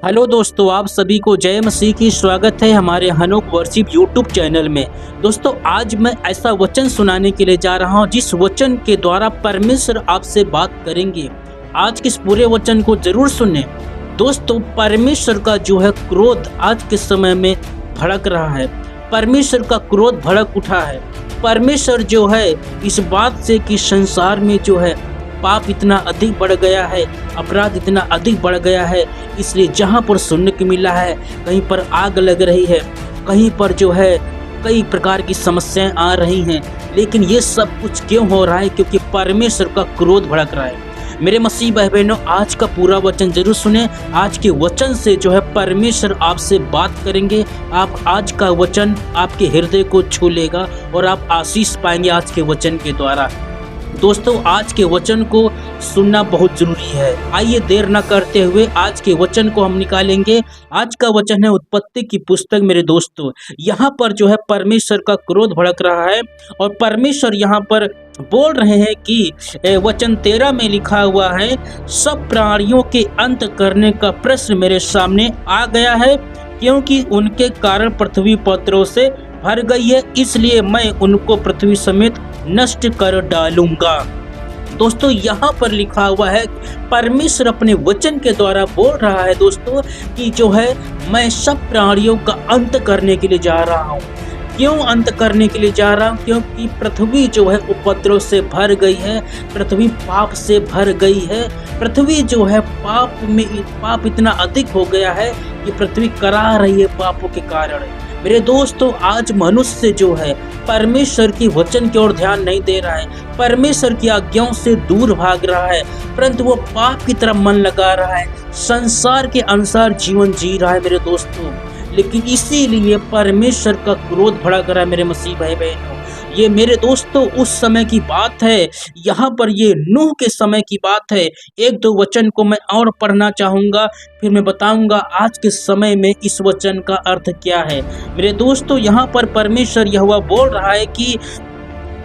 Hello दोस्तों, आप सभी को जय मसीह की स्वागत है हमारे हनोक वर्शिप यूट्यूब चैनल में। दोस्तों, आज मैं ऐसा वचन सुनाने के लिए जा रहा हूं जिस वचन के द्वारा परमेश्वर आपसे बात करेंगे। आज के इस पूरे वचन को जरूर सुनें। दोस्तों, परमेश्वर का जो है क्रोध आज के समय में भड़क रहा है। परमेश्वर का क्रोध भड़क उठा है। परमेश्वर जो है इस बात से कि संसार में जो है पाप इतना अधिक बढ़ गया है, अपराध इतना अधिक बढ़ गया है, इसलिए जहाँ पर सुनने को मिला है कहीं पर आग लग रही है, कहीं पर जो है कई प्रकार की समस्याएं आ रही हैं। लेकिन ये सब कुछ क्यों हो रहा है? क्योंकि परमेश्वर का क्रोध भड़क रहा है। मेरे मसीह भाई बहनों, आज का पूरा वचन जरूर सुने। आज के वचन से जो है परमेश्वर आपसे बात करेंगे। आप आज का वचन आपके हृदय को छू लेगा और आप आशीष पाएंगे आज के वचन के द्वारा। दोस्तों, आज के वचन को सुनना बहुत जरूरी है। आइए देर न करते हुए आज के वचन को हम निकालेंगे। आज का वचन है उत्पत्ति की पुस्तक। मेरे दोस्तों, यहाँ पर जो है परमेश्वर का क्रोध भड़क रहा है और परमेश्वर यहाँ पर बोल रहे हैं कि वचन 13 में लिखा हुआ है, सब प्राणियों के अंत करने का प्रश्न मेरे सामने आ गया है, क्योंकि उनके कारण पृथ्वी पत्थरों से भर गई है, इसलिए मैं उनको पृथ्वी समेत नष्ट कर डालूंगा। दोस्तों, यहाँ पर लिखा हुआ है परमेश्वर अपने वचन के द्वारा बोल रहा है दोस्तों कि जो है मैं सब प्राणियों का अंत करने के लिए जा रहा हूँ। क्यों अंत करने के लिए जा रहा हूँ? क्योंकि पृथ्वी जो है उपद्रव से भर गई है, पृथ्वी पाप से भर गई है। पृथ्वी जो है पाप इतना अधिक हो गया है कि पृथ्वी करा रही है पापों के कारण। मेरे दोस्तों, आज मनुष्य जो है परमेश्वर की वचन की ओर ध्यान नहीं दे रहा है, परमेश्वर की आज्ञाओं से दूर भाग रहा है, परंतु वो पाप की तरफ मन लगा रहा है, संसार के अनुसार जीवन जी रहा है मेरे दोस्तों। लेकिन इसीलिए परमेश्वर का क्रोध भड़क रहा है मेरे मसीह भाई बहनों। ये मेरे दोस्तों उस समय की बात है, यहाँ पर ये नूह के समय की बात है। एक दो वचन को मैं और पढ़ना चाहूँगा, फिर मैं बताऊँगा आज के समय में इस वचन का अर्थ क्या है। मेरे दोस्तों, यहाँ पर परमेश्वर यहोवा बोल रहा है कि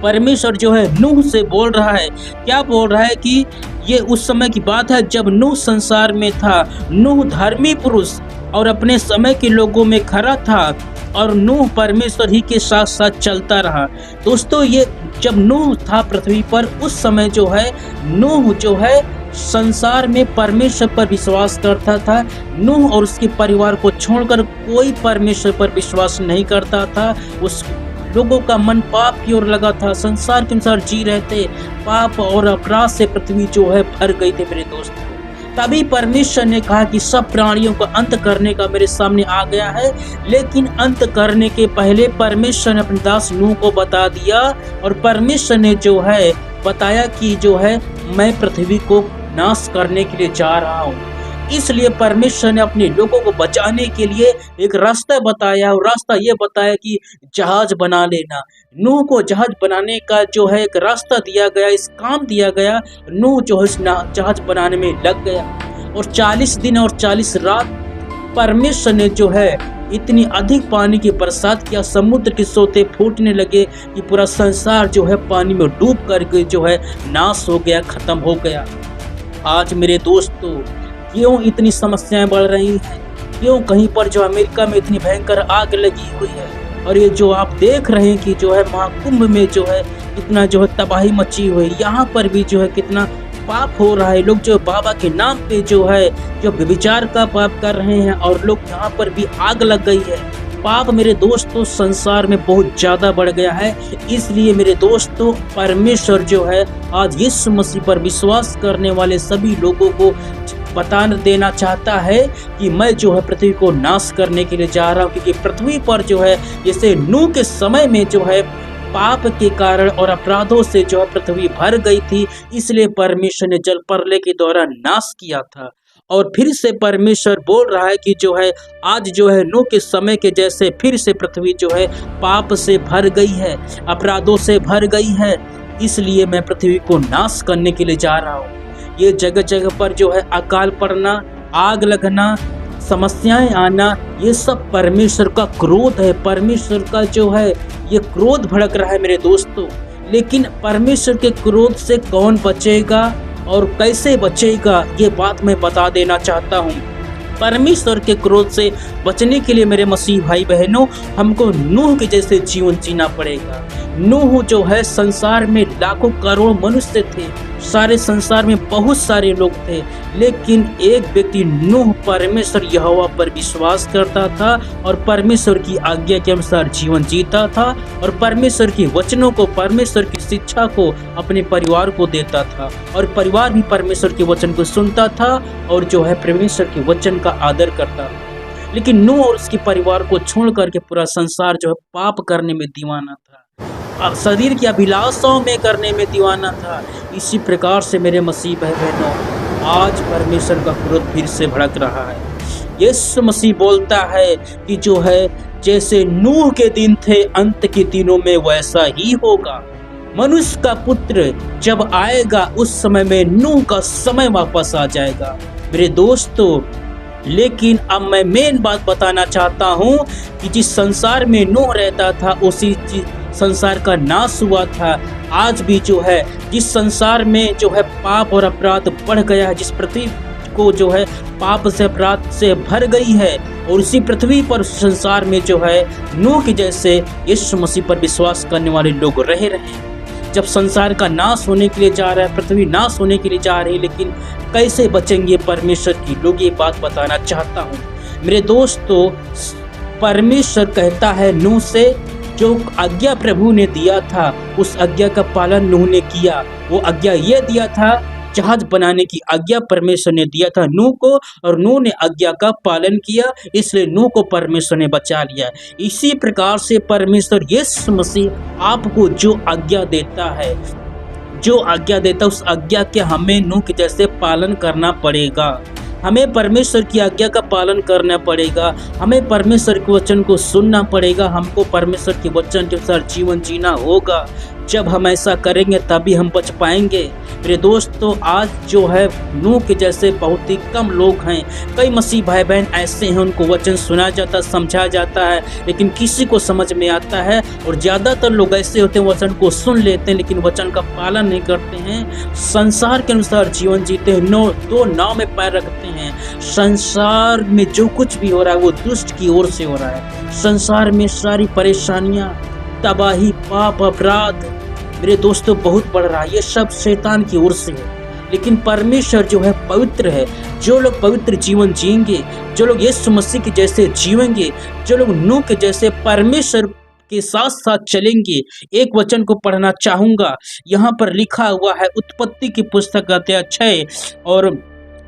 परमेश्वर जो है नूह से बोल रहा है। क्या बोल रहा है कि ये उस समय की बात है जब नूह संसार में था। नूह धर्मी पुरुष और अपने समय के लोगों में खरा था और नूह परमेश्वर ही के साथ साथ चलता रहा। दोस्तों, ये जब नूह था पृथ्वी पर, उस समय जो है नूह जो है संसार में परमेश्वर पर विश्वास करता था। नूह और उसके परिवार को छोड़कर कोई परमेश्वर पर विश्वास नहीं करता था। उस लोगों का मन पाप की ओर लगा था, संसार के अनुसार जी रहे थे। पाप और अपराध से पृथ्वी जो है भर गई थी मेरे दोस्तों। तभी परमेश्वर ने कहा कि सब प्राणियों को अंत करने का मेरे सामने आ गया है। लेकिन अंत करने के पहले परमेश्वर ने अपने दास नूह को बता दिया और परमेश्वर ने जो है बताया कि जो है मैं पृथ्वी को नाश करने के लिए जा रहा हूँ। इसलिए परमेश्वर ने अपने लोगों को बचाने के लिए एक रास्ता बताया और रास्ता ये बताया कि जहाज बना लेना। नूह को जहाज बनाने का जो है एक रास्ता दिया गया, इस काम दिया गया। नूह जो है जहाज बनाने में लग गया और 40 दिन और 40 रात परमेश्वर ने जो है इतनी अधिक पानी की बरसात किया, समुद्र के सोते फूटने लगे कि पूरा संसार जो है पानी में डूब करके जो है नाश हो गया, खत्म हो गया। आज मेरे दोस्तों, क्यों इतनी समस्याएं बढ़ रही हैं? क्यों कहीं पर जो अमेरिका में इतनी भयंकर आग लगी हुई है? और ये जो आप देख रहे हैं कि जो है महाकुंभ में जो है कितना जो है तबाही मची हुई है, यहाँ पर भी जो है कितना पाप हो रहा है। लोग जो बाबा के नाम पे जो है जो व्यभिचार का पाप कर रहे हैं और लोग यहाँ पर भी आग लग गई है। पाप मेरे दोस्तों संसार में बहुत ज़्यादा बढ़ गया है। इसलिए मेरे दोस्तों, परमेश्वर जो है आज यीशु मसीह पर विश्वास करने वाले सभी लोगों को बता देना चाहता है कि मैं जो है पृथ्वी को नाश करने के लिए जा रहा हूँ। क्योंकि पृथ्वी पर जो है जैसे नूह के समय में जो है पाप के कारण और अपराधों से जो है पृथ्वी भर गई थी, इसलिए परमेश्वर ने जल प्रलय के द्वारा नाश किया था। और फिर से परमेश्वर बोल रहा है कि जो है आज जो है नूह के समय के जैसे फिर से पृथ्वी जो है पाप से भर गई है, अपराधों से भर गई है, इसलिए मैं पृथ्वी को नाश करने के लिए जा रहा हूँ। ये जगह जगह पर जो है अकाल पड़ना, आग लगना, समस्याएं आना, ये सब परमेश्वर का क्रोध है। परमेश्वर का जो है ये क्रोध भड़क रहा है मेरे दोस्तों। लेकिन परमेश्वर के क्रोध से कौन बचेगा और कैसे बचेगा, ये बात मैं बता देना चाहता हूँ। परमेश्वर के क्रोध से बचने के लिए मेरे मसीह भाई बहनों, हमको नूह के जैसे जीवन जीना पड़ेगा। नूह जो है, संसार में लाखों करोड़ मनुष्य थे, सारे संसार में बहुत सारे लोग थे, लेकिन एक व्यक्ति नूह परमेश्वर यहोवा पर विश्वास करता था और परमेश्वर की आज्ञा के अनुसार जीवन जीता था और परमेश्वर के वचनों को, परमेश्वर की शिक्षा को अपने परिवार को देता था और परिवार भी परमेश्वर के वचन को सुनता था और जो है परमेश्वर के वचन का आदर करता था। लेकिन नूह और उसके परिवार को छोड़ करके पूरा संसार जो है पाप करने में दीवाना था, शरीर की अभिलाषाओं में करने में दीवाना था। इसी प्रकार से मेरे मसीह भाई बहनों, आज परमेश्वर का क्रोध फिर से भड़क रहा है। यीशु मसीह बोलता है कि जो है जैसे नूह के दिन थे, अंत के दिनों में वैसा ही होगा। मनुष्य का पुत्र जब आएगा उस समय में नूह का समय वापस आ जाएगा मेरे दोस्तों। लेकिन अब मैं मेन बात बताना चाहता हूँ कि जिस संसार में नूह रहता था उसी संसार का नाश हुआ था। आज भी जो है जिस संसार में जो है पाप और अपराध बढ़ गया है, जिस पृथ्वी को जो है पाप से अपराध से भर गई है, और उसी पृथ्वी पर संसार में जो है नूह के जैसे यीशु मसीह पर विश्वास करने वाले लोग रह रहे हैं। जब संसार का नाश होने के लिए जा रहा है, पृथ्वी नाश होने के लिए जा रही है, लेकिन कैसे बचेंगे परमेश्वर की लोग, ये बात बताना चाहता हूँ मेरे दोस्तों। परमेश्वर कहता है नूह से, जो आज्ञा प्रभु ने दिया था उस आज्ञा का पालन नूह ने किया। वो आज्ञा ये दिया था, जहाज बनाने की आज्ञा परमेश्वर ने दिया था नूह को, और नूह ने आज्ञा का पालन किया, इसलिए नूह को परमेश्वर ने बचा लिया। इसी प्रकार से परमेश्वर यीशु मसीह आपको जो आज्ञा देता है, उस आज्ञा के हमें नूह के जैसे पालन करना पड़ेगा। हमें परमेश्वर की आज्ञा का पालन करना पड़ेगा, हमें परमेश्वर के वचन को सुनना पड़ेगा, हमको परमेश्वर के वचन के अनुसार जीवन जीना होगा। जब हम ऐसा करेंगे तभी हम बच पाएंगे मेरे दोस्तों। आज जो है नूह के जैसे बहुत ही कम लोग हैं। कई मसीह भाई बहन ऐसे हैं, उनको वचन सुना जाता, समझा जाता है, लेकिन किसी को समझ में आता है। और ज़्यादातर लोग ऐसे होते हैं, वचन को सुन लेते हैं लेकिन वचन का पालन नहीं करते हैं, संसार के अनुसार जीवन जीते हैं, दो नाव में पैर रखते हैं। संसार में जो कुछ भी हो रहा है वो दुष्ट की ओर से हो रहा है। संसार में सारी परेशानियाँ, तबाही, पाप, अपराध मेरे दोस्तों बहुत बढ़ रहा है। ये सब शैतान की ओर से है। लेकिन परमेश्वर जो है पवित्र है। जो लोग पवित्र जीवन जिएंगे, जो लोग यीशु मसीह के जैसे जीवेंगे, जो लोग नूह के जैसे परमेश्वर के साथ साथ चलेंगे। एक वचन को पढ़ना चाहूँगा, यहाँ पर लिखा हुआ है उत्पत्ति की पुस्तक अध्याय 6 और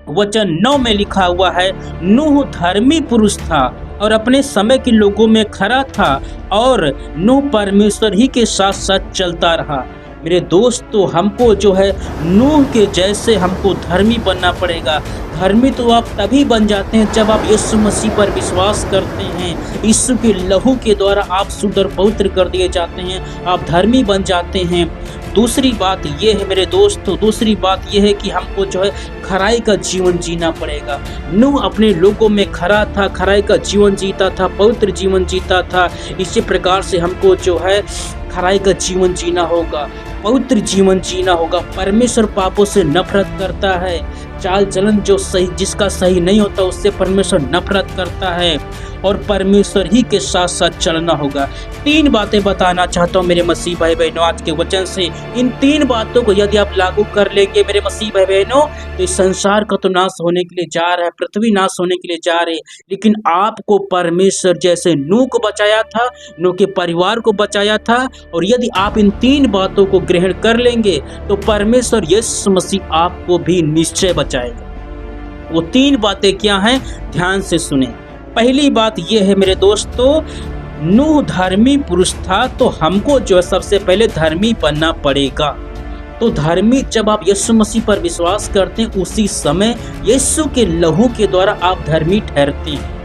वचन 9 में लिखा हुआ है, नूह धर्मी पुरुष था और अपने समय के लोगों में खरा था और नूह परमेश्वर ही के साथ साथ चलता रहा। मेरे दोस्तों, हमको जो है नूह के जैसे हमको धर्मी बनना पड़ेगा। धर्मी तो आप तभी बन जाते हैं जब आप यीशु मसीह पर विश्वास करते हैं। यीशु के लहू के द्वारा आप शुद्ध और पवित्र कर दिए जाते हैं, आप धर्मी बन जाते हैं। दूसरी बात ये है मेरे दोस्तों, दूसरी बात ये है कि हमको जो है खराई का जीवन जीना पड़ेगा। नूह अपने लोगों में खरा था, खराई का जीवन जीता था, पवित्र जीवन जीता था। इसी प्रकार से हमको जो है खराई का जीवन जीना होगा, पवित्र जीवन जीना होगा। परमेश्वर पापों से नफरत करता है। चाल चलन जो सही, जिसका सही नहीं होता उससे परमेश्वर नफरत करता है और परमेश्वर ही के साथ साथ चलना होगा। 3 बातें बताना चाहता हूँ मेरे मसीह भाई बहनों आज के वचन से। इन 3 बातों को यदि आप लागू कर लेंगे मेरे मसीह भाई बहनों, तो इस संसार का तो नाश होने के लिए जा रहा है, पृथ्वी नाश होने के लिए जा रही है, लेकिन आपको परमेश्वर जैसे नूह को बचाया था, नूह के परिवार को बचाया था। और यदि आप इन 3 बातों को ग्रहण कर लेंगे तो परमेश्वर यीशु मसीह आपको भी निश्चय बचाएगा। वो 3 बातें क्या हैं, ध्यान से सुने। पहली बात यह है मेरे दोस्तों, नूह धर्मी पुरुष था, तो हमको जो है सबसे पहले धर्मी बनना पड़ेगा। तो धर्मी, जब आप यीशु मसीह पर विश्वास करते हैं उसी समय यीशु के लहू के द्वारा आप धर्मी ठहरते हैं।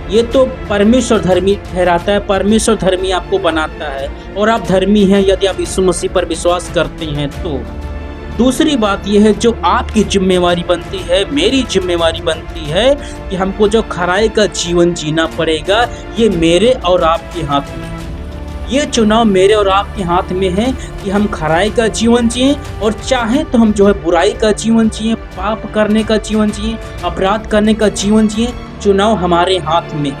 ये तो परमेश्वर धर्मी ठहराता है, परमेश्वर धर्मी आपको बनाता है और आप धर्मी हैं यदि आप यीशु मसीह पर विश्वास करते हैं तो। दूसरी बात यह है, जो आपकी जिम्मेवारी बनती है, मेरी जिम्मेवारी बनती है कि हमको जो खराई का जीवन जीना पड़ेगा, ये मेरे और आपके हाथ में है। ये चुनाव मेरे और आपके हाथ में है कि हम खराई का जीवन जिएं और चाहें तो हम जो है बुराई का जीवन जिएं, पाप करने का जीवन जिएं, अपराध करने का जीवन जिएं। चुनाव हमारे हाथ में।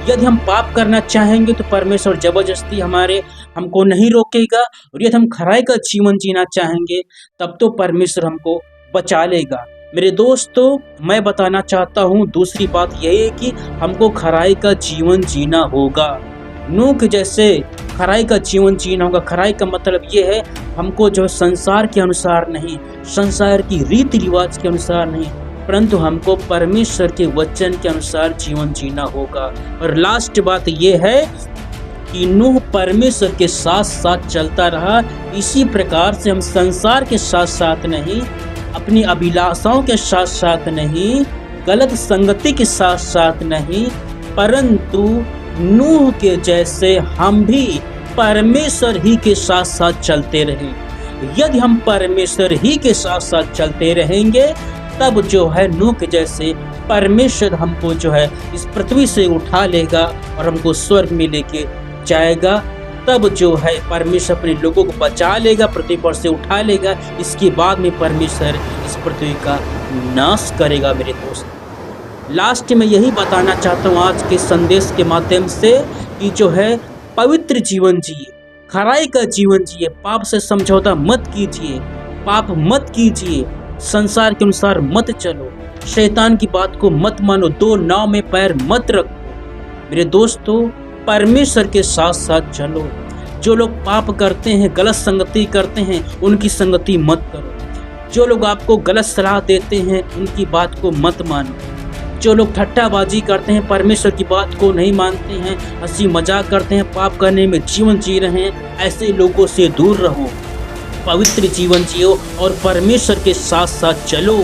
यदि हम पाप करना चाहेंगे तो परमेश्वर जबरदस्ती हमको नहीं रोकेगा, और यदि हम खराई का जीवन जीना चाहेंगे तब तो परमेश्वर हमको बचा लेगा। मेरे दोस्तों, मैं बताना चाहता हूँ दूसरी बात यही है कि हमको खराई का जीवन जीना होगा। नूह के जैसे खराई का जीवन जीना होगा। खराई का मतलब ये है हमको जो संसार के अनुसार नहीं, संसार की रीति रिवाज के अनुसार नहीं, परंतु हमको परमेश्वर के वचन के अनुसार जीवन जीना होगा। और लास्ट बात ये है कि नूह परमेश्वर के साथ साथ चलता रहा। इसी प्रकार से हम संसार के साथ साथ नहीं, अपनी अभिलाषाओं के साथ साथ नहीं, गलत संगति के साथ साथ नहीं, परंतु नूह के जैसे हम भी परमेश्वर ही के साथ साथ चलते रहें। यदि हम परमेश्वर ही के साथ साथ चलते रहेंगे तब जो है नूह के जैसे परमेश्वर हमको जो है इस पृथ्वी से उठा लेगा और हमको स्वर्ग में लेके जाएगा। तब जो है परमेश्वर अपने लोगों को बचा लेगा, पृथ्वी पर से उठा लेगा। इसके बाद में परमेश्वर इस पृथ्वी का नाश करेगा। मेरे दोस्त, लास्ट में यही बताना चाहता हूँ आज के संदेश के माध्यम से कि जो है पवित्र जीवन जिए, खराई का जीवन जिए, पाप से समझौता मत कीजिए, पाप मत कीजिए, संसार के अनुसार मत चलो, शैतान की बात को मत मानो, दो नाव में पैर मत रखो। मेरे दोस्तों, परमेश्वर के साथ साथ चलो। जो लोग पाप करते हैं, गलत संगति करते हैं, उनकी संगति मत करो। जो लोग आपको गलत सलाह देते हैं, उनकी बात को मत मानो। जो लोग ठट्टाबाजी करते हैं, परमेश्वर की बात को नहीं मानते हैं, हंसी मजाक करते हैं, पाप करने में जीवन जी रहे हैं, ऐसे लोगों से दूर रहो। पवित्र जीवन जियो और परमेश्वर के साथ साथ चलो।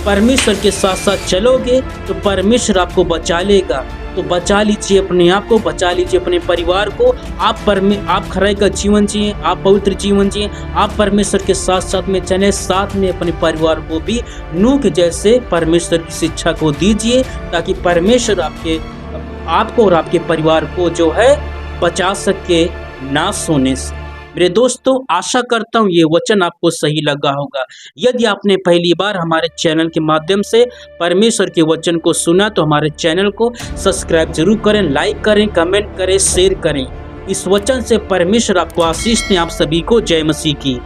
परमेश्वर के साथ साथ चलोगे तो परमेश्वर आपको बचा लेगा। तो बचा लीजिए अपने आप को, बचा लीजिए अपने परिवार को। आप खराई का जीवन जिए, आप पवित्र जीवन जिए, आप परमेश्वर के साथ साथ में चले, साथ में अपने परिवार को भी नूह के जैसे परमेश्वर की शिक्षा को दीजिए, ताकि परमेश्वर आपको और आपके परिवार को जो है बचा सके नाश होने से। मेरे दोस्तों, आशा करता हूँ ये वचन आपको सही लगा होगा। यदि आपने पहली बार हमारे चैनल के माध्यम से परमेश्वर के वचन को सुना तो हमारे चैनल को सब्सक्राइब जरूर करें, लाइक करें, कमेंट करें, शेयर करें। इस वचन से परमेश्वर आपको आशीष दें। आप सभी को जय मसीह की।